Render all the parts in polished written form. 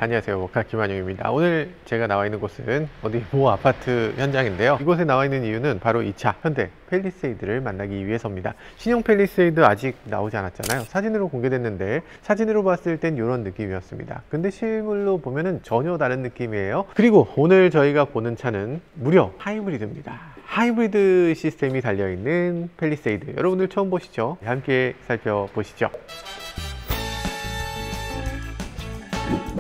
안녕하세요, 목카 김한용입니다. 오늘 제가 나와 있는 곳은 어디 모 아파트 현장인데요. 이곳에 나와 있는 이유는 바로 이 차 현대 팰리세이드를 만나기 위해서입니다. 신형 팰리세이드 아직 나오지 않았잖아요. 사진으로 공개됐는데 사진으로 봤을 땐 이런 느낌이었습니다. 근데 실물로 보면은 전혀 다른 느낌이에요. 그리고 오늘 저희가 보는 차는 무려 하이브리드입니다. 하이브리드 시스템이 달려있는 팰리세이드, 여러분들 처음 보시죠? 함께 살펴보시죠.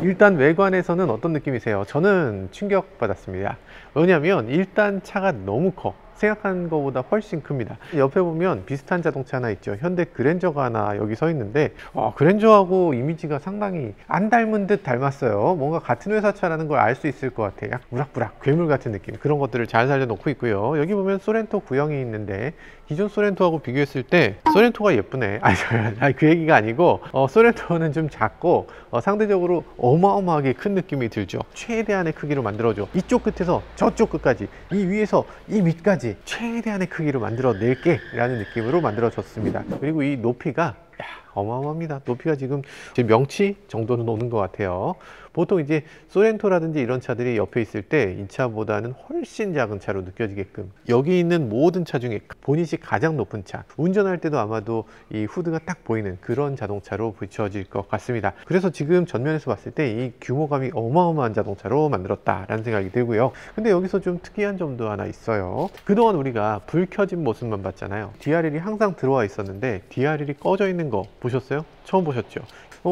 일단 외관에서는 어떤 느낌이세요? 저는 충격받았습니다. 왜냐면 일단 차가 너무 커. 생각한 것보다 훨씬 큽니다. 옆에 보면 비슷한 자동차 하나 있죠. 현대 그랜저가 하나 여기 서 있는데 그랜저하고 이미지가 상당히 안 닮은 듯 닮았어요. 뭔가 같은 회사 차라는 걸 알 수 있을 것 같아요. 약 우락부락 괴물 같은 느낌, 그런 것들을 잘 살려놓고 있고요. 여기 보면 소렌토 구형이 있는데 기존 소렌토하고 비교했을 때 소렌토가 예쁘네. 그 얘기가 아니고 소렌토는 좀 작고 상대적으로 어마어마하게 큰 느낌이 들죠. 최대한의 크기로 만들어줘. 이쪽 끝에서 저쪽 끝까지, 이 위에서 이 밑까지 최대한의 크기로 만들어 낼게 라는 느낌으로 만들어 줬습니다. 그리고 이 높이가 어마어마합니다. 높이가 지금 명치 정도는 오는 것 같아요. 보통 이제 소렌토라든지 이런 차들이 옆에 있을 때 이 차보다는 훨씬 작은 차로 느껴지게끔, 여기 있는 모든 차 중에 보닛이 가장 높은 차, 운전할 때도 아마도 이 후드가 딱 보이는 그런 자동차로 비춰질 것 같습니다. 그래서 지금 전면에서 봤을 때 이 규모감이 어마어마한 자동차로 만들었다라는 생각이 들고요. 근데 여기서 좀 특이한 점도 하나 있어요. 그동안 우리가 불 켜진 모습만 봤잖아요. DRL이 항상 들어와 있었는데 DRL이 꺼져 있는 거 보셨어요? 처음 보셨죠?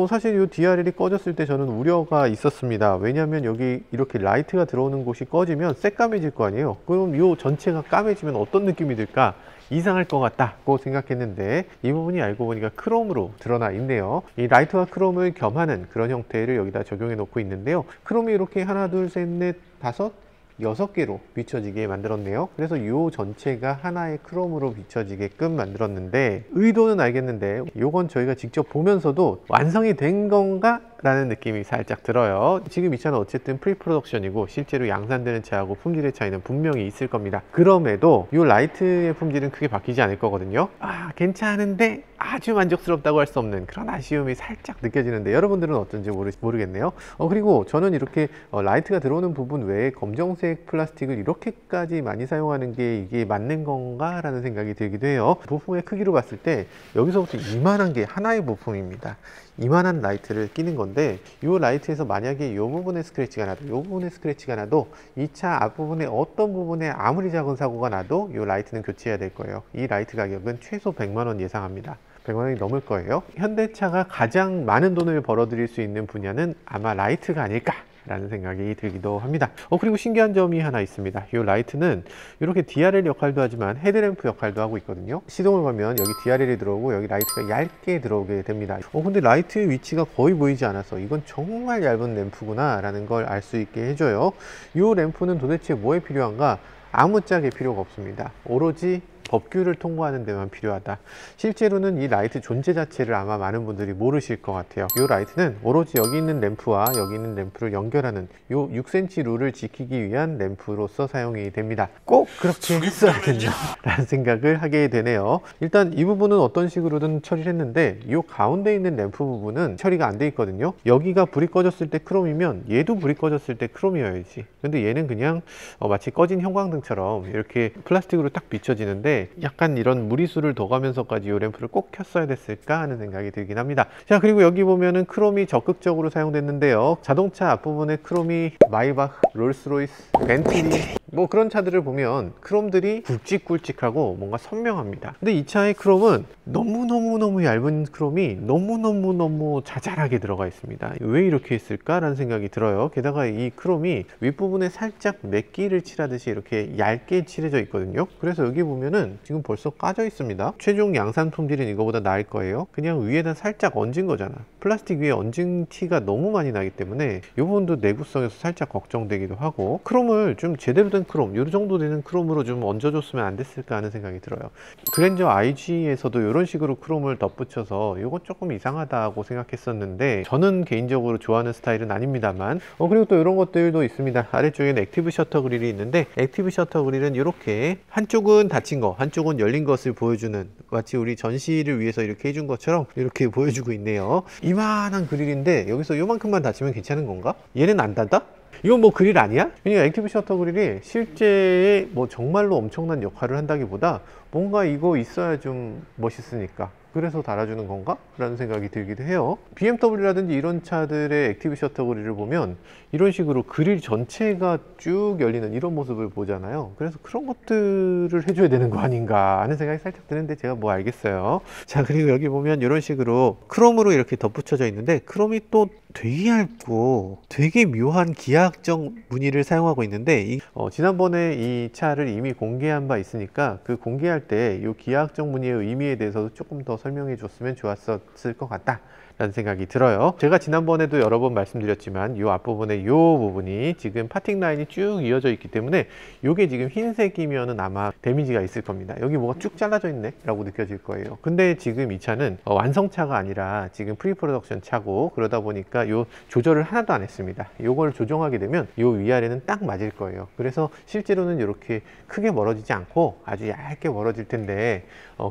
사실 이 DRL이 꺼졌을 때 저는 우려가 있었습니다. 왜냐하면 여기 이렇게 라이트가 들어오는 곳이 꺼지면 새까매질 거 아니에요. 그럼 이 전체가 까매지면 어떤 느낌이 들까? 이상할 것 같다고 생각했는데 이 부분이 알고 보니까 크롬으로 드러나 있네요. 이 라이트와 크롬을 겸하는 그런 형태를 여기다 적용해 놓고 있는데요. 크롬이 이렇게 하나, 둘, 셋, 넷, 다섯, 6개로 비춰지게 만들었네요. 그래서 이 전체가 하나의 크롬으로 비춰지게끔 만들었는데, 의도는 알겠는데 이건 저희가 직접 보면서도 완성이 된 건가? 라는 느낌이 살짝 들어요. 지금 이 차는 어쨌든 프리프로덕션이고 실제로 양산되는 차하고 품질의 차이는 분명히 있을 겁니다. 그럼에도 이 라이트의 품질은 크게 바뀌지 않을 거거든요. 괜찮은데 아주 만족스럽다고 할 수 없는 그런 아쉬움이 살짝 느껴지는데 여러분들은 어떤지 모르겠네요. 그리고 저는 이렇게 라이트가 들어오는 부분 외에 검정색 플라스틱을 이렇게까지 많이 사용하는 게 이게 맞는 건가? 라는 생각이 들기도 해요. 부품의 크기로 봤을 때 여기서부터 이만한 게 하나의 부품입니다. 이만한 라이트를 끼는 건데, 이 라이트에서 만약에 이 부분에 스크래치가 나도, 이 부분에 스크래치가 나도, 이 차 앞부분에 어떤 부분에 아무리 작은 사고가 나도 이 라이트는 교체해야 될 거예요. 이 라이트 가격은 최소 100만 원 예상합니다. 100만 원이 넘을 거예요. 현대차가 가장 많은 돈을 벌어들일 수 있는 분야는 아마 라이트가 아닐까 라는 생각이 들기도 합니다. 그리고 신기한 점이 하나 있습니다. 이 라이트는 이렇게 DRL 역할도 하지만 헤드램프 역할도 하고 있거든요. 시동을 걸면 여기 DRL이 들어오고 여기 라이트가 얇게 들어오게 됩니다. 근데 라이트의 위치가 거의 보이지 않아서 이건 정말 얇은 램프구나 라는 걸 알 수 있게 해줘요. 이 램프는 도대체 뭐에 필요한가? 아무짝에 필요가 없습니다. 오로지 법규를 통과하는 데만 필요하다. 실제로는 이 라이트 존재 자체를 아마 많은 분들이 모르실 것 같아요. 이 라이트는 오로지 여기 있는 램프와 여기 있는 램프를 연결하는 이 6cm 룰을 지키기 위한 램프로서 사용이 됩니다. 꼭 그렇게 했어야겠나 라는 생각을 하게 되네요. 일단 이 부분은 어떤 식으로든 처리를 했는데 이 가운데 있는 램프 부분은 처리가 안 돼 있거든요. 여기가 불이 꺼졌을 때 크롬이면 얘도 불이 꺼졌을 때 크롬이어야지. 근데 얘는 그냥 마치 꺼진 형광등처럼 이렇게 플라스틱으로 딱 비춰지는데 약간 이런 무리수를 더 가면서까지 이 램프를 꼭 켰어야 됐을까 하는 생각이 들긴 합니다. 자, 그리고 여기 보면은 크롬이 적극적으로 사용됐는데요. 자동차 앞부분에 크롬이 마이바흐, 롤스로이스, 벤틀리 뭐 그런 차들을 보면 크롬들이 굵직굵직하고 뭔가 선명합니다. 근데 이 차의 크롬은 너무너무 얇은 크롬이 너무너무 자잘하게 들어가 있습니다. 왜 이렇게 했을까? 라는 생각이 들어요. 게다가 이 크롬이 윗부분에 살짝 맥기를 칠하듯이 이렇게 얇게 칠해져 있거든요. 그래서 여기 보면은 지금 벌써 까져 있습니다. 최종 양산 품질은 이거보다 나을 거예요. 그냥 위에다 살짝 얹은 거잖아. 플라스틱 위에 얹은 티가 너무 많이 나기 때문에 이 부분도 내구성에서 살짝 걱정되기도 하고, 크롬을 좀 제대로 된 크롬, 이 정도 되는 크롬으로 좀 얹어줬으면 안 됐을까 하는 생각이 들어요. 그랜저 IG에서도 이런 식으로 크롬을 덧붙여서 이건 조금 이상하다고 생각했었는데 저는 개인적으로 좋아하는 스타일은 아닙니다만, 그리고 또 이런 것들도 있습니다. 아래쪽에는 액티브 셔터 그릴이 있는데 액티브 셔터 그릴은 이렇게 한쪽은 닫힌 거, 한쪽은 열린 것을 보여주는, 마치 우리 전시를 위해서 이렇게 해준 것처럼 이렇게 보여주고 있네요. 이만한 그릴인데 여기서 요만큼만 닫히면 괜찮은 건가? 얘는 안 닫아? 이건 뭐 그릴 아니야? 그러니까 액티브 셔터 그릴이 실제에 뭐 정말로 엄청난 역할을 한다기보다 뭔가 이거 있어야 좀 멋있으니까 그래서 달아주는 건가? 라는 생각이 들기도 해요. BMW라든지 이런 차들의 액티브 셔터 그릴을 보면 이런 식으로 그릴 전체가 쭉 열리는 이런 모습을 보잖아요. 그래서 그런 것들을 해줘야 되는 거 아닌가 하는 생각이 살짝 드는데 제가 뭐 알겠어요. 자, 그리고 여기 보면 이런 식으로 크롬으로 이렇게 덧붙여져 있는데 크롬이 또 되게 얇고 되게 묘한 기하학적 무늬를 사용하고 있는데 지난번에 이 차를 이미 공개한 바 있으니까 그 공개할 때 이 기하학적 무늬의 의미에 대해서도 조금 더 설명해 줬으면 좋았을 것 같다 라는 생각이 들어요. 제가 지난번에도 여러 번 말씀드렸지만 이 앞부분에 이 부분이 지금 파팅 라인이 쭉 이어져 있기 때문에 이게 지금 흰색이면은 아마 데미지가 있을 겁니다. 여기 뭐가 쭉 잘라져 있네 라고 느껴질 거예요. 근데 지금 이 차는 완성차가 아니라 지금 프리 프로덕션 차고 그러다 보니까 이 조절을 하나도 안 했습니다. 이걸 조정하게 되면 이 위아래는 딱 맞을 거예요. 그래서 실제로는 이렇게 크게 멀어지지 않고 아주 얇게 멀어질 텐데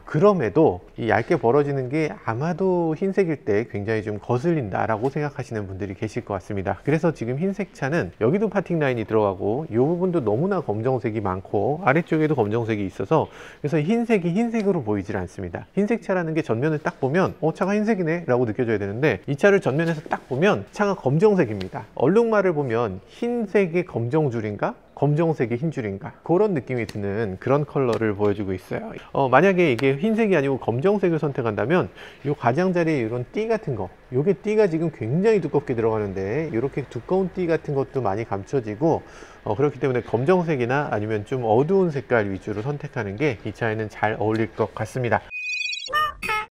그럼에도 이 얇게 벌어지는 게 아마도 흰색일 때 굉장히 좀 거슬린다 라고 생각하시는 분들이 계실 것 같습니다. 그래서 지금 흰색 차는 여기도 파팅 라인이 들어가고 이 부분도 너무나 검정색이 많고 아래쪽에도 검정색이 있어서 그래서 흰색이 흰색으로 보이질 않습니다. 흰색 차라는 게 전면을 딱 보면 차가 흰색이네 라고 느껴져야 되는데 이 차를 전면에서 딱 보면 차가 검정색입니다. 얼룩말을 보면 흰색의 검정줄인가? 검정색의 흰줄인가 그런 느낌이 드는 그런 컬러를 보여주고 있어요. 만약에 이게 흰색이 아니고 검정색을 선택한다면 이 가장자리에 이런 띠 같은 거, 요게 띠가 지금 굉장히 두껍게 들어가는데 이렇게 두꺼운 띠 같은 것도 많이 감춰지고 그렇기 때문에 검정색이나 아니면 좀 어두운 색깔 위주로 선택하는 게 이 차에는 잘 어울릴 것 같습니다.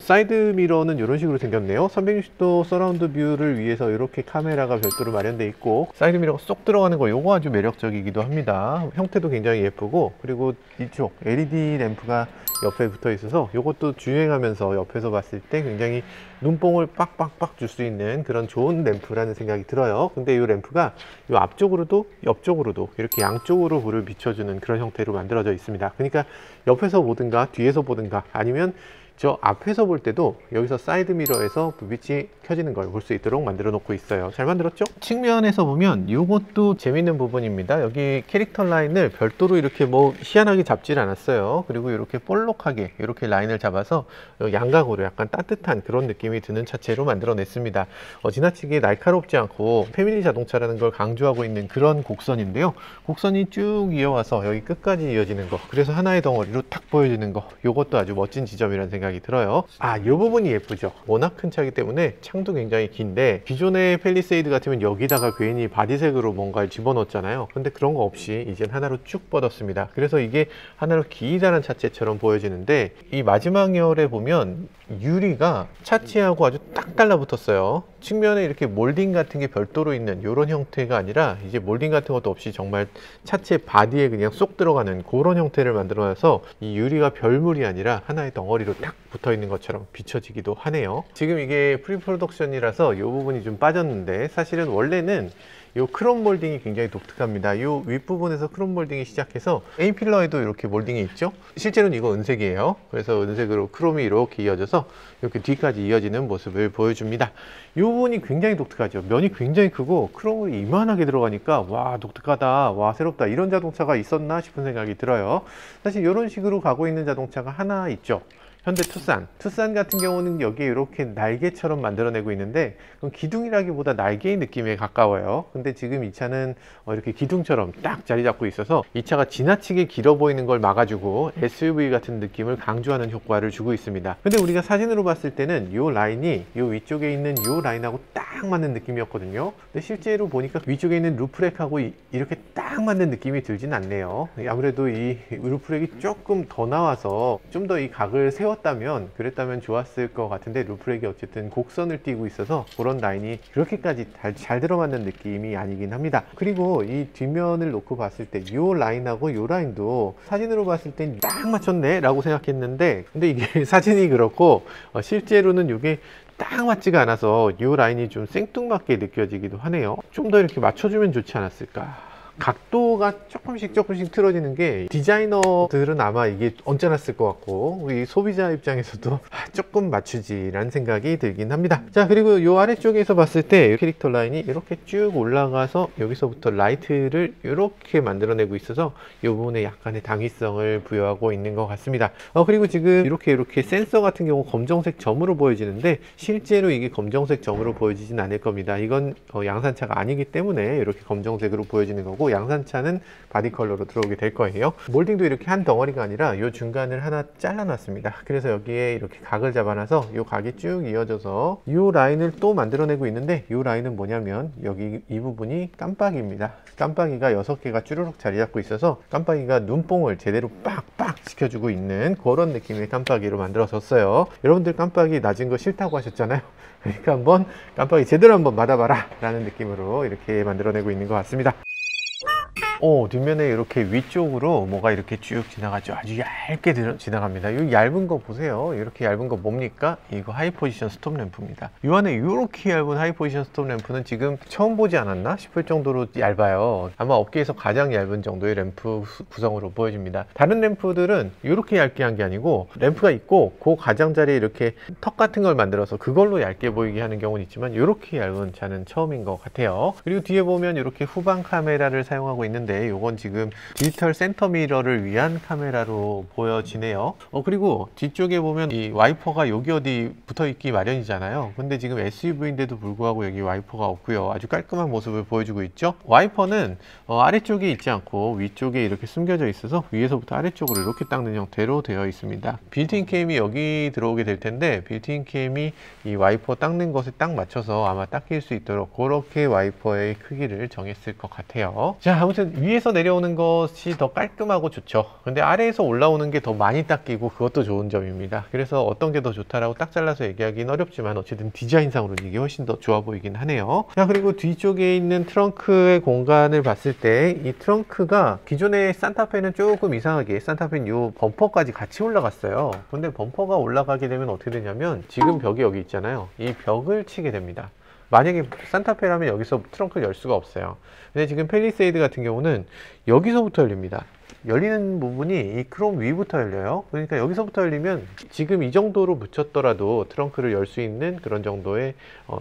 사이드 미러는 이런 식으로 생겼네요. 360도 서라운드 뷰를 위해서 이렇게 카메라가 별도로 마련되어 있고 사이드 미러가 쏙 들어가는 거 요거 아주 매력적이기도 합니다. 형태도 굉장히 예쁘고 그리고 이쪽 LED 램프가 옆에 붙어 있어서 이것도 주행하면서 옆에서 봤을 때 굉장히 눈뽕을 빡빡빡 줄 수 있는 그런 좋은 램프라는 생각이 들어요. 근데 이 램프가 이 앞쪽으로도 옆쪽으로도 이렇게 양쪽으로 불을 비춰주는 그런 형태로 만들어져 있습니다. 그러니까 옆에서 보든가 뒤에서 보든가 아니면 저 앞에서 볼 때도 여기서 사이드 미러에서 불빛이 켜지는 걸 볼 수 있도록 만들어 놓고 있어요. 잘 만들었죠? 측면에서 보면 이것도 재밌는 부분입니다. 여기 캐릭터 라인을 별도로 이렇게 뭐 희한하게 잡질 않았어요. 그리고 이렇게 볼록하게 이렇게 라인을 잡아서 양각으로 약간 따뜻한 그런 느낌이 드는 차체로 만들어 냈습니다. 지나치게 날카롭지 않고 패밀리 자동차라는 걸 강조하고 있는 그런 곡선인데요. 곡선이 쭉 이어와서 여기 끝까지 이어지는 거, 그래서 하나의 덩어리로 탁 보여지는 거, 이것도 아주 멋진 지점이라는 생각이 들어요. 이 부분이 예쁘죠. 워낙 큰 차이기 때문에 창도 굉장히 긴데 기존의 팰리세이드 같으면 여기다가 괜히 바디색으로 뭔가를 집어넣었잖아요. 근데 그런 거 없이 이젠 하나로 쭉 뻗었습니다. 그래서 이게 하나로 기다란 차체처럼 보여지는데 이 마지막 열에 보면 유리가 차체하고 아주 딱 달라붙었어요. 측면에 이렇게 몰딩 같은 게 별도로 있는 이런 형태가 아니라 이제 몰딩 같은 것도 없이 정말 차체 바디에 그냥 쏙 들어가는 그런 형태를 만들어놔서 이 유리가 별물이 아니라 하나의 덩어리로 딱 붙어 있는 것처럼 비춰지기도 하네요. 지금 이게 프리 프로덕션이라서 이 부분이 좀 빠졌는데 사실은 원래는 이 크롬 몰딩이 굉장히 독특합니다. 이 윗부분에서 크롬 몰딩이 시작해서 A필러에도 이렇게 몰딩이 있죠. 실제로는 이거 은색이에요. 그래서 은색으로 크롬이 이렇게 이어져서 이렇게 뒤까지 이어지는 모습을 보여줍니다. 이 부분이 굉장히 독특하죠. 면이 굉장히 크고 크롬이 이만하게 들어가니까 와, 독특하다, 와, 새롭다, 이런 자동차가 있었나 싶은 생각이 들어요. 사실 이런 식으로 가고 있는 자동차가 하나 있죠. 현대 투싼 같은 경우는 여기에 이렇게 날개처럼 만들어내고 있는데 그건 기둥이라기보다 날개의 느낌에 가까워요. 근데 지금 이 차는 이렇게 기둥처럼 딱 자리 잡고 있어서 이 차가 지나치게 길어 보이는 걸 막아주고 SUV 같은 느낌을 강조하는 효과를 주고 있습니다. 근데 우리가 사진으로 봤을 때는 이 라인이 이 위쪽에 있는 이 라인하고 딱 맞는 느낌이었거든요. 근데 실제로 보니까 위쪽에 있는 루프렉하고 이렇게 딱 맞는 느낌이 들진 않네요. 아무래도 이 루프렉이 조금 더 나와서 좀 더 이 각을 그랬다면 좋았을 것 같은데 루프렉이 어쨌든 곡선을 띠고 있어서 그런 라인이 그렇게까지 잘 들어맞는 느낌이 아니긴 합니다. 그리고 이 뒷면을 놓고 봤을 때 이 라인하고 이 라인도 사진으로 봤을 땐 딱 맞췄네 라고 생각했는데 근데 이게 사진이 그렇고 실제로는 이게 딱 맞지가 않아서 이 라인이 좀 생뚱맞게 느껴지기도 하네요. 좀 더 이렇게 맞춰주면 좋지 않았을까 각도가 조금씩 틀어지는 게 디자이너들은 아마 이게 언짢았을 것 같고 우리 소비자 입장에서도 조금 맞추지라는 생각이 들긴 합니다. 자, 그리고 이 아래쪽에서 봤을 때 캐릭터 라인이 이렇게 쭉 올라가서 여기서부터 라이트를 이렇게 만들어내고 있어서 이 부분에 약간의 당위성을 부여하고 있는 것 같습니다. 그리고 지금 이렇게 센서 같은 경우 검정색 점으로 보여지는데 실제로 이게 검정색 점으로 보여지진 않을 겁니다. 이건 양산차가 아니기 때문에 이렇게 검정색으로 보여지는 거고, 양산차는 바디 컬러로 들어오게 될 거예요. 몰딩도 이렇게 한 덩어리가 아니라 이 중간을 하나 잘라놨습니다. 그래서 여기에 이렇게 각을 잡아놔서 이 각이 쭉 이어져서 이 라인을 또 만들어내고 있는데, 이 라인은 뭐냐면 여기 이 부분이 깜빡이입니다. 깜빡이가 6개가 쭈루룩 자리 잡고 있어서 깜빡이가 눈뽕을 제대로 빡빡 시켜주고 있는 그런 느낌의 깜빡이로 만들어졌어요. 여러분들 깜빡이 낮은 거 싫다고 하셨잖아요. 그러니까 한번 깜빡이 제대로 한번 받아봐라 라는 느낌으로 이렇게 만들어내고 있는 것 같습니다. 뒷면에 이렇게 위쪽으로 뭐가 이렇게 쭉 지나가죠. 아주 얇게 지나갑니다. 이 얇은 거 보세요. 이렇게 얇은 거 뭡니까? 이거 하이 포지션 스톱 램프입니다. 이 안에 이렇게 얇은 하이 포지션 스톱 램프는 지금 처음 보지 않았나 싶을 정도로 얇아요. 아마 업계에서 가장 얇은 정도의 램프 구성으로 보여집니다. 다른 램프들은 이렇게 얇게 한 게 아니고 램프가 있고 그 가장자리에 이렇게 턱 같은 걸 만들어서 그걸로 얇게 보이게 하는 경우는 있지만 이렇게 얇은 차는 처음인 것 같아요. 그리고 뒤에 보면 이렇게 후방 카메라를 사용하고 있는데, 요건 지금 디지털 센터 미러를 위한 카메라로 보여지네요. 그리고 뒤쪽에 보면 이 와이퍼가 여기 어디 붙어 있기 마련이잖아요. 근데 지금 SUV인데도 불구하고 여기 와이퍼가 없고요. 아주 깔끔한 모습을 보여주고 있죠. 와이퍼는 아래쪽에 있지 않고 위쪽에 이렇게 숨겨져 있어서 위에서부터 아래쪽으로 이렇게 닦는 형태로 되어 있습니다. 빌트인 캠이 여기 들어오게 될 텐데, 빌트인 캠이 이 와이퍼 닦는 것에 딱 맞춰서 아마 닦일 수 있도록 그렇게 와이퍼의 크기를 정했을 것 같아요. 자, 아무튼 위에서 내려오는 것이 더 깔끔하고 좋죠. 근데 아래에서 올라오는 게 더 많이 닦이고 그것도 좋은 점입니다. 그래서 어떤 게 더 좋다라고 딱 잘라서 얘기하기는 어렵지만 어쨌든 디자인상으로는 이게 훨씬 더 좋아 보이긴 하네요. 자, 그리고 뒤쪽에 있는 트렁크의 공간을 봤을 때 이 트렁크가 기존의 산타페는 조금 이상하게 산타페는 이 범퍼까지 같이 올라갔어요. 근데 범퍼가 올라가게 되면 어떻게 되냐면 지금 벽이 여기 있잖아요. 이 벽을 치게 됩니다. 만약에 산타페라면 여기서 트렁크를 열 수가 없어요. 근데 지금 팰리세이드 같은 경우는 여기서부터 열립니다. 열리는 부분이 이 크롬 위부터 열려요. 그러니까 여기서부터 열리면 지금 이 정도로 붙였더라도 트렁크를 열 수 있는 그런 정도의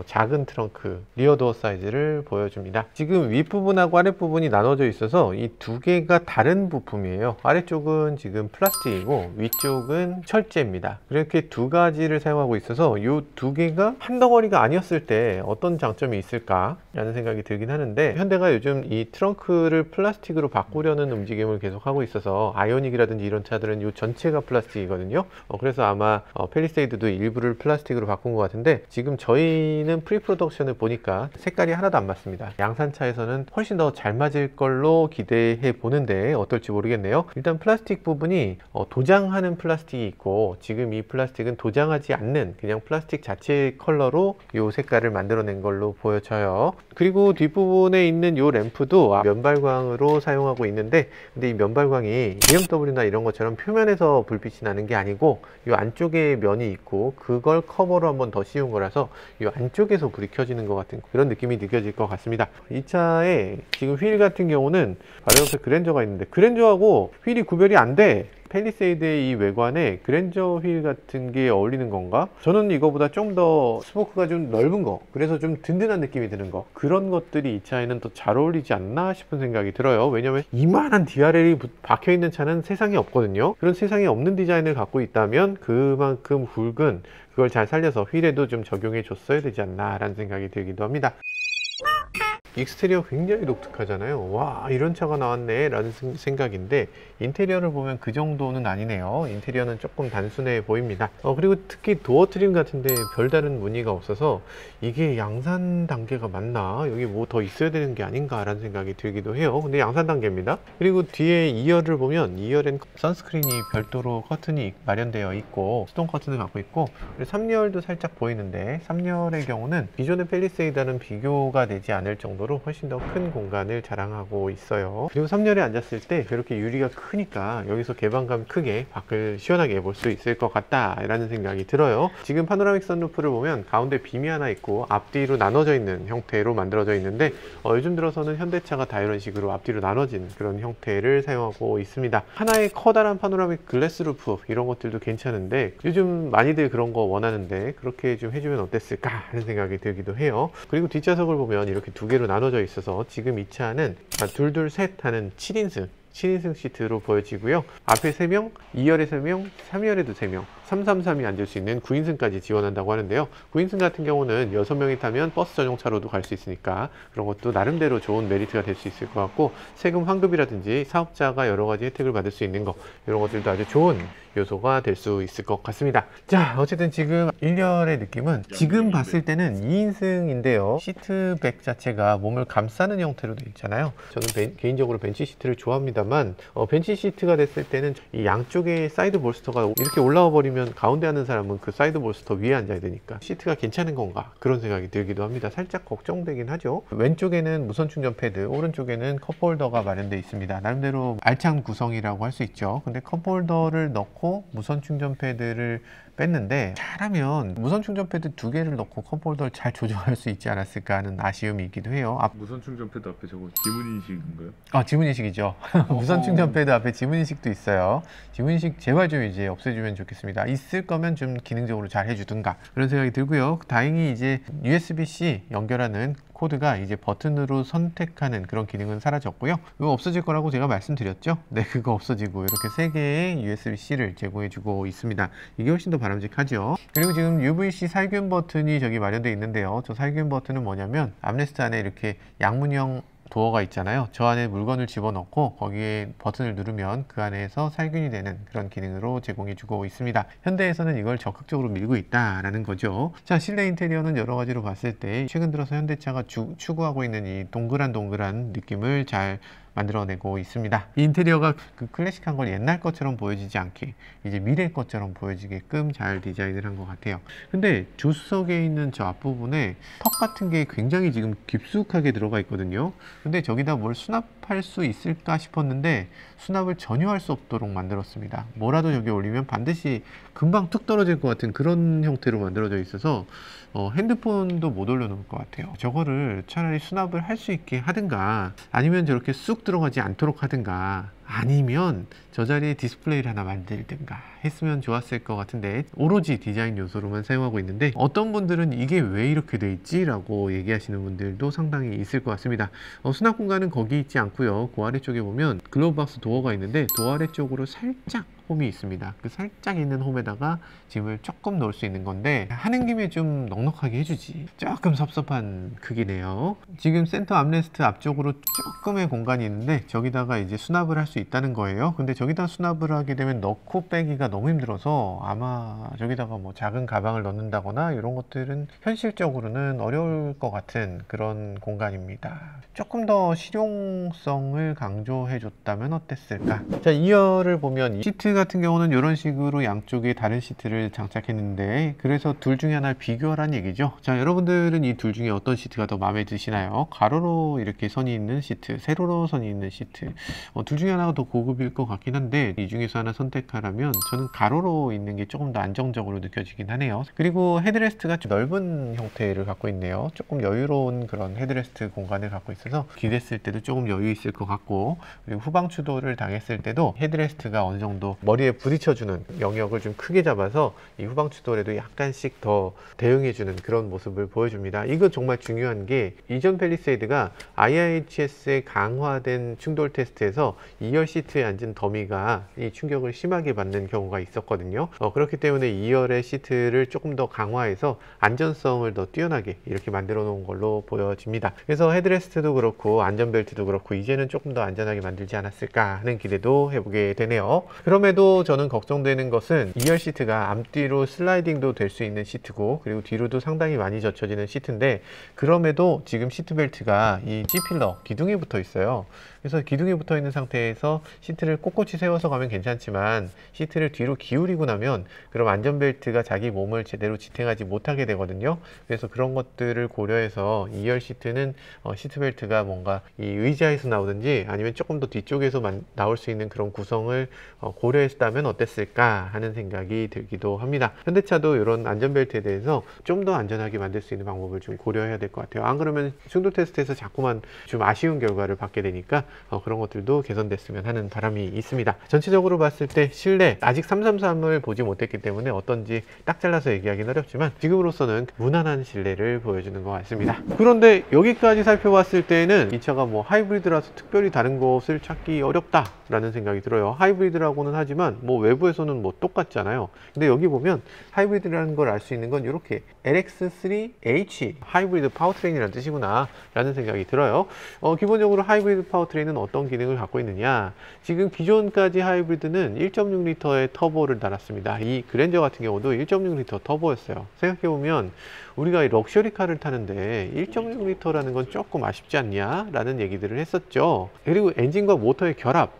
작은 트렁크, 리어도어 사이즈를 보여줍니다. 지금 윗부분하고 아랫부분이 나눠져 있어서 이 두 개가 다른 부품이에요. 아래쪽은 지금 플라스틱이고 위쪽은 철제입니다. 이렇게 두 가지를 사용하고 있어서 이 두 개가 한 덩어리가 아니었을 때 어떤 장점이 있을까 라는 생각이 들긴 하는데, 현대가 요즘 이 트렁크를 플라스틱으로 바꾸려는 움직임을 계속 하고 있어서 아이오닉이라든지 이런 차들은 이 전체가 플라스틱이거든요. 그래서 아마 팰리세이드도 일부를 플라스틱으로 바꾼 것 같은데, 지금 저희는 프리프로덕션을 보니까 색깔이 하나도 안 맞습니다. 양산차에서는 훨씬 더 잘 맞을 걸로 기대해 보는데 어떨지 모르겠네요. 일단 플라스틱 부분이 도장하는 플라스틱이 있고, 지금 이 플라스틱은 도장하지 않는 그냥 플라스틱 자체 컬러로 이 색깔을 만들어낸 걸로 보여져요. 그리고 뒷부분에 있는 이 램프도 면발광으로 사용하고 있는데, 근데 이 면발광이 BMW나 이런 것처럼 표면에서 불빛이 나는 게 아니고 이 안쪽에 면이 있고 그걸 커버로 한번 더 씌운 거라서 이 안쪽에서 불이 켜지는 것 같은 그런 느낌이 느껴질 것 같습니다. 이 차에 지금 휠 같은 경우는 바로 옆에 그랜저가 있는데 그랜저하고 휠이 구별이 안 돼. 팰리세이드의 이 외관에 그랜저 휠 같은 게 어울리는 건가? 저는 이거보다 좀 더 스포크가 좀 넓은 거, 그래서 좀 든든한 느낌이 드는 거, 그런 것들이 이 차에는 더 잘 어울리지 않나 싶은 생각이 들어요. 왜냐면 이만한 DRL이 박혀있는 차는 세상에 없거든요. 그런 세상에 없는 디자인을 갖고 있다면 그만큼 굵은 그걸 잘 살려서 휠에도 좀 적용해 줬어야 되지 않나 라는 생각이 들기도 합니다. 익스테리어 굉장히 독특하잖아요. 와, 이런 차가 나왔네 라는 생각인데, 인테리어를 보면 그 정도는 아니네요. 인테리어는 조금 단순해 보입니다. 그리고 특히 도어 트림 같은데 별다른 무늬가 없어서 이게 양산 단계가 맞나? 여기 뭐 더 있어야 되는 게 아닌가 라는 생각이 들기도 해요. 근데 양산 단계입니다. 그리고 뒤에 2열을 보면 2열엔 선스크린이 별도로 커튼이 마련되어 있고 수동 커튼을 갖고 있고, 3열도 살짝 보이는데 3열의 경우는 기존의 팰리세이드와는 비교가 되지 않을 정도 정도로 훨씬 더 큰 공간을 자랑하고 있어요. 그리고 3열에 앉았을 때 이렇게 유리가 크니까 여기서 개방감 크게 밖을 시원하게 볼 수 있을 것 같다 라는 생각이 들어요. 지금 파노라믹 선루프를 보면 가운데 빔이 하나 있고 앞뒤로 나눠져 있는 형태로 만들어져 있는데 요즘 들어서는 현대차가 다 이런 식으로 앞뒤로 나눠진 그런 형태를 사용하고 있습니다. 하나의 커다란 파노라믹 글래스 루프 이런 것들도 괜찮은데 요즘 많이들 그런 거 원하는데 그렇게 좀 해주면 어땠을까 하는 생각이 들기도 해요. 그리고 뒷좌석을 보면 이렇게 두 개로 나눠져 있어서 지금 이 차는 둘둘셋 하는 7인승 시트로 보여지고요. 앞에 3명, 2열에 3명, 3열에도 3명, 333이 앉을 수 있는 9인승까지 지원한다고 하는데요. 9인승 같은 경우는 6명이 타면 버스 전용차로도 갈 수 있으니까 그런 것도 나름대로 좋은 메리트가 될 수 있을 것 같고, 세금 환급이라든지 사업자가 여러 가지 혜택을 받을 수 있는 거 이런 것들도 아주 좋은 요소가 될 수 있을 것 같습니다. 자, 어쨌든 지금 1열의 느낌은 지금 봤을 때는 2인승인데요. 시트백 자체가 몸을 감싸는 형태로 되어 있잖아요. 저는 개인적으로 벤치 시트를 좋아합니다만 벤치 시트가 됐을 때는 이 양쪽에 사이드 볼스터가 이렇게 올라와 버리면 가운데 앉는 사람은 그 사이드 볼스터 위에 앉아야 되니까 시트가 괜찮은 건가 그런 생각이 들기도 합니다. 살짝 걱정되긴 하죠. 왼쪽에는 무선 충전 패드, 오른쪽에는 컵홀더가 마련되어 있습니다. 나름대로 알찬 구성이라고 할 수 있죠. 근데 컵홀더를 넣고 무선 충전 패드를 뺐는데, 잘하면 무선 충전 패드 2개를 넣고 컵홀더를 잘 조정할 수 있지 않았을까 하는 아쉬움이 있기도 해요. 무선 충전 패드 앞에 저거 지문인식인가요? 지문인식이죠. 무선 충전 패드 앞에 지문인식도 있어요. 지문인식 제발 좀 이제 없애주면 좋겠습니다. 있을 거면 좀 기능적으로 잘 해주든가 그런 생각이 들고요. 다행히 이제 USB-C 연결하는 코드가 이제 버튼으로 선택하는 그런 기능은 사라졌고요. 이거 없어질 거라고 제가 말씀드렸죠. 네, 그거 없어지고 이렇게 3개의 USB-C를 제공해주고 있습니다. 이게 훨씬 더 바람직하죠. 그리고 지금 UVC 살균 버튼이 저기 마련되어 있는데요. 저 살균 버튼은 뭐냐면 암레스트 안에 이렇게 양문형 도어가 있잖아요. 저 안에 물건을 집어넣고 거기에 버튼을 누르면 그 안에서 살균이 되는 그런 기능으로 제공해 주고 있습니다. 현대에서는 이걸 적극적으로 밀고 있다라는 거죠. 자, 실내 인테리어는 여러 가지로 봤을 때 최근 들어서 현대차가 추구하고 있는 이 동그란 느낌을 잘 만들어내고 있습니다. 이 인테리어가 그 클래식한 걸 옛날 것처럼 보여지지 않게 이제 미래 것처럼 보여지게끔 잘 디자인을 한 것 같아요. 근데 조수석에 있는 저 앞부분에 턱 같은 게 굉장히 지금 깊숙하게 들어가 있거든요. 근데 저기다 뭘 수납할 수 있을까 싶었는데 수납을 전혀 할 수 없도록 만들었습니다. 뭐라도 저기 올리면 반드시 금방 툭 떨어질 것 같은 그런 형태로 만들어져 있어서 핸드폰도 못 올려놓을 것 같아요. 저거를 차라리 수납을 할 수 있게 하든가, 아니면 저렇게 쑥 들어가지 않도록 하든가, 아니면 저 자리에 디스플레이를 하나 만들든가 했으면 좋았을 것 같은데 오로지 디자인 요소로만 사용하고 있는데, 어떤 분들은 이게 왜 이렇게 돼 있지? 라고 얘기하시는 분들도 상당히 있을 것 같습니다. 수납 공간은 거기 있지 않고요. 그 아래쪽에 보면 글로브박스 도어가 있는데 도어 아래쪽으로 살짝 홈이 있습니다. 그 살짝 있는 홈에다가 짐을 조금 넣을 수 있는 건데, 하는 김에 좀 넉넉하게 해주지. 조금 섭섭한 크기네요. 지금 센터 암레스트 앞쪽으로 조금의 공간이 있는데 저기다가 이제 수납을 할 수 있다는 거예요. 근데 저기다 수납을 하게 되면 넣고 빼기가 너무 힘들어서 아마 저기다가 뭐 작은 가방을 넣는다거나 이런 것들은 현실적으로는 어려울 것 같은 그런 공간입니다. 조금 더 실용성을 강조해 줬다면 어땠을까? 자, 2열을 보면 시트 같은 경우는 이런 식으로 양쪽에 다른 시트를 장착했는데, 그래서 둘 중에 하나를 비교하라는 얘기죠. 자, 여러분들은 이 둘 중에 어떤 시트가 더 마음에 드시나요? 가로로 이렇게 선이 있는 시트, 세로로 선이 있는 시트, 둘 중에 하나가 더 고급일 것 같긴 한데 이 중에서 하나 선택하라면 저는 가로로 있는 게 조금 더 안정적으로 느껴지긴 하네요. 그리고 헤드레스트가 좀 넓은 형태를 갖고 있네요. 조금 여유로운 그런 헤드레스트 공간을 갖고 있어서 기댔을 때도 조금 여유 있을 것 같고, 그리고 후방 추돌을 당했을 때도 헤드레스트가 어느 정도 머리에 부딪혀주는 영역을 좀 크게 잡아서 이 후방 추돌에도 약간씩 더 대응해주는 그런 모습을 보여줍니다. 이거 정말 중요한 게, 이전 팰리세이드가 IIHS의 강화된 충돌 테스트에서 2열 시트에 앉은 더미가 이 충격을 심하게 받는 경우가 있었거든요. 그렇기 때문에 2열의 시트를 조금 더 강화해서 안전성을 더 뛰어나게 이렇게 만들어 놓은 걸로 보여집니다. 그래서 헤드레스트도 그렇고 안전벨트도 그렇고 이제는 조금 더 안전하게 만들지 않았을까 하는 기대도 해보게 되네요. 그럼에도 저는 걱정되는 것은 2열 시트가 앞뒤로 슬라이딩도 될 수 있는 시트고, 그리고 뒤로도 상당히 많이 젖혀지는 시트인데, 그럼에도 지금 시트벨트가 이 G필러 기둥에 붙어 있어요. 그래서 기둥에 붙어 있는 상태에서 들어서 시트를 꼿꼿이 세워서 가면 괜찮지만 시트를 뒤로 기울이고 나면 그럼 안전벨트가 자기 몸을 제대로 지탱하지 못하게 되거든요. 그래서 그런 것들을 고려해서 2열 시트는 시트벨트가 뭔가 이 의자에서 나오든지 아니면 조금 더 뒤쪽에서 나올 수 있는 그런 구성을 고려했다면 어땠을까 하는 생각이 들기도 합니다. 현대차도 이런 안전벨트에 대해서 좀 더 안전하게 만들 수 있는 방법을 좀 고려해야 될 것 같아요. 안 그러면 충돌 테스트에서 자꾸만 좀 아쉬운 결과를 받게 되니까 그런 것들도 개선됐으면 하는 바람이 있습니다. 전체적으로 봤을 때 실내 아직 333을 보지 못했기 때문에 어떤지 딱 잘라서 얘기하기는 어렵지만 지금으로서는 무난한 실내를 보여주는 것 같습니다. 그런데 여기까지 살펴봤을 때는 이 차가 뭐 하이브리드라서 특별히 다른 것을 찾기 어렵다 라는 생각이 들어요. 하이브리드라고는 하지만 뭐 외부에서는 뭐 똑같잖아요. 근데 여기 보면 하이브리드라는 걸 알 수 있는 건 이렇게 LX3H 하이브리드 파워트레인이라는 뜻이구나 라는 생각이 들어요. 기본적으로 하이브리드 파워트레인은 어떤 기능을 갖고 있느냐, 지금 기존까지 하이브리드는 1.6L의 터보를 달았습니다. 이 그랜저 같은 경우도 1.6L 터보였어요. 생각해보면 우리가 럭셔리카를 타는데 1.6L라는 건 조금 아쉽지 않냐 라는 얘기들을 했었죠. 그리고 엔진과 모터의 결합,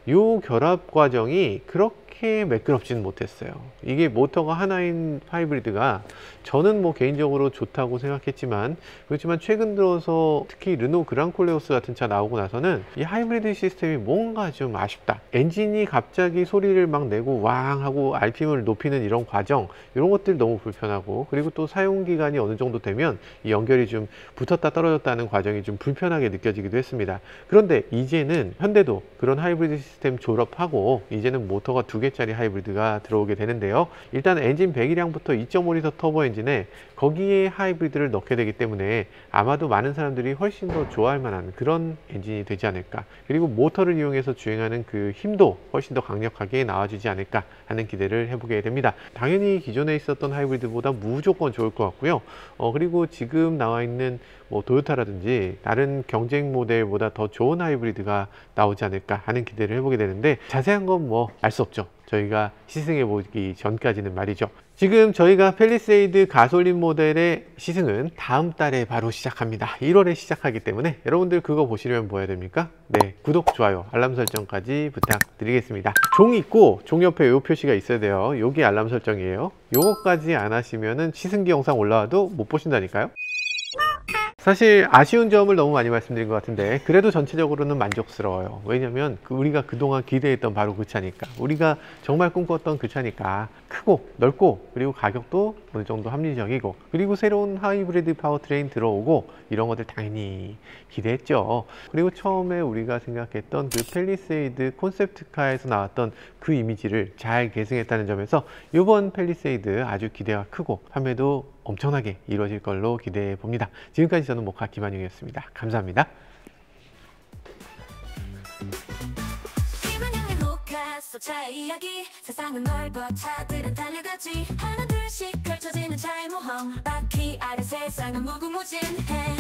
이 결합 과정이 그렇게 매끄럽지는 못했어요. 이게 모터가 하나인 하이브리드가 저는 뭐 개인적으로 좋다고 생각했지만, 그렇지만 최근 들어서 특히 르노 그랑콜레오스 같은 차 나오고 나서는 이 하이브리드 시스템이 뭔가 좀 아쉽다. 엔진이 갑자기 소리를 막 내고 왕 하고 RPM을 높이는 이런 과정, 이런 것들 너무 불편하고, 그리고 또 사용 기간이 어느 정도 되면 이 연결이 좀 붙었다 떨어졌다는 과정이 좀 불편하게 느껴지기도 했습니다. 그런데 이제는 현대도 그런 하이브리드 시스템 졸업하고 이제는 모터가 2개짜리 하이브리드가 들어오게 되는데요. 일단 엔진 배기량부터 2.5L 터보 엔진에 거기에 하이브리드를 넣게 되기 때문에 아마도 많은 사람들이 훨씬 더 좋아할 만한 그런 엔진이 되지 않을까. 그리고 모터를 이용해서 주행하는 그 힘도 훨씬 더 강력하게 나와주지 않을까 하는 기대를 해보게 됩니다. 당연히 기존에 있었던 하이브리드보다 무조건 좋을 것 같고요. 그리고 지금 나와 있는 뭐 도요타라든지 다른 경쟁 모델보다 더 좋은 하이브리드가 나오지 않을까 하는 기대를 해보게 되는데, 자세한 건 뭐 알 수 없죠. 저희가 시승해 보기 전까지는 말이죠. 지금 저희가 팰리세이드 가솔린 모델의 시승은 다음 달에 바로 시작합니다. 1월에 시작하기 때문에 여러분들 그거 보시려면 뭐 해야 됩니까? 네, 구독, 좋아요, 알람 설정까지 부탁드리겠습니다. 종 있고 종 옆에 요 표시가 있어야 돼요. 요게 알람 설정이에요. 요거까지 안 하시면은 시승기 영상 올라와도 못 보신다니까요. 사실 아쉬운 점을 너무 많이 말씀드린 것 같은데 그래도 전체적으로는 만족스러워요. 왜냐면 우리가 그동안 기대했던 바로 그 차니까, 우리가 정말 꿈꿨던 그 차니까, 크고 넓고 그리고 가격도 어느 정도 합리적이고, 그리고 새로운 하이브리드 파워트레인 들어오고 이런 것들 당연히 기대했죠. 그리고 처음에 우리가 생각했던 그 팰리세이드 콘셉트카에서 나왔던 그 이미지를 잘 계승했다는 점에서 이번 팰리세이드 아주 기대가 크고 판매도 엄청나게 이루어질 걸로 기대해 봅니다. 지금까지 저는 모카 김한용이었습니다. 감사합니다. 차의 이야기, 세상은 넓어 차들은 달려가지, 하나 둘씩 펼쳐지는 차의 모험, 바퀴 아래 세상은 무궁무진해.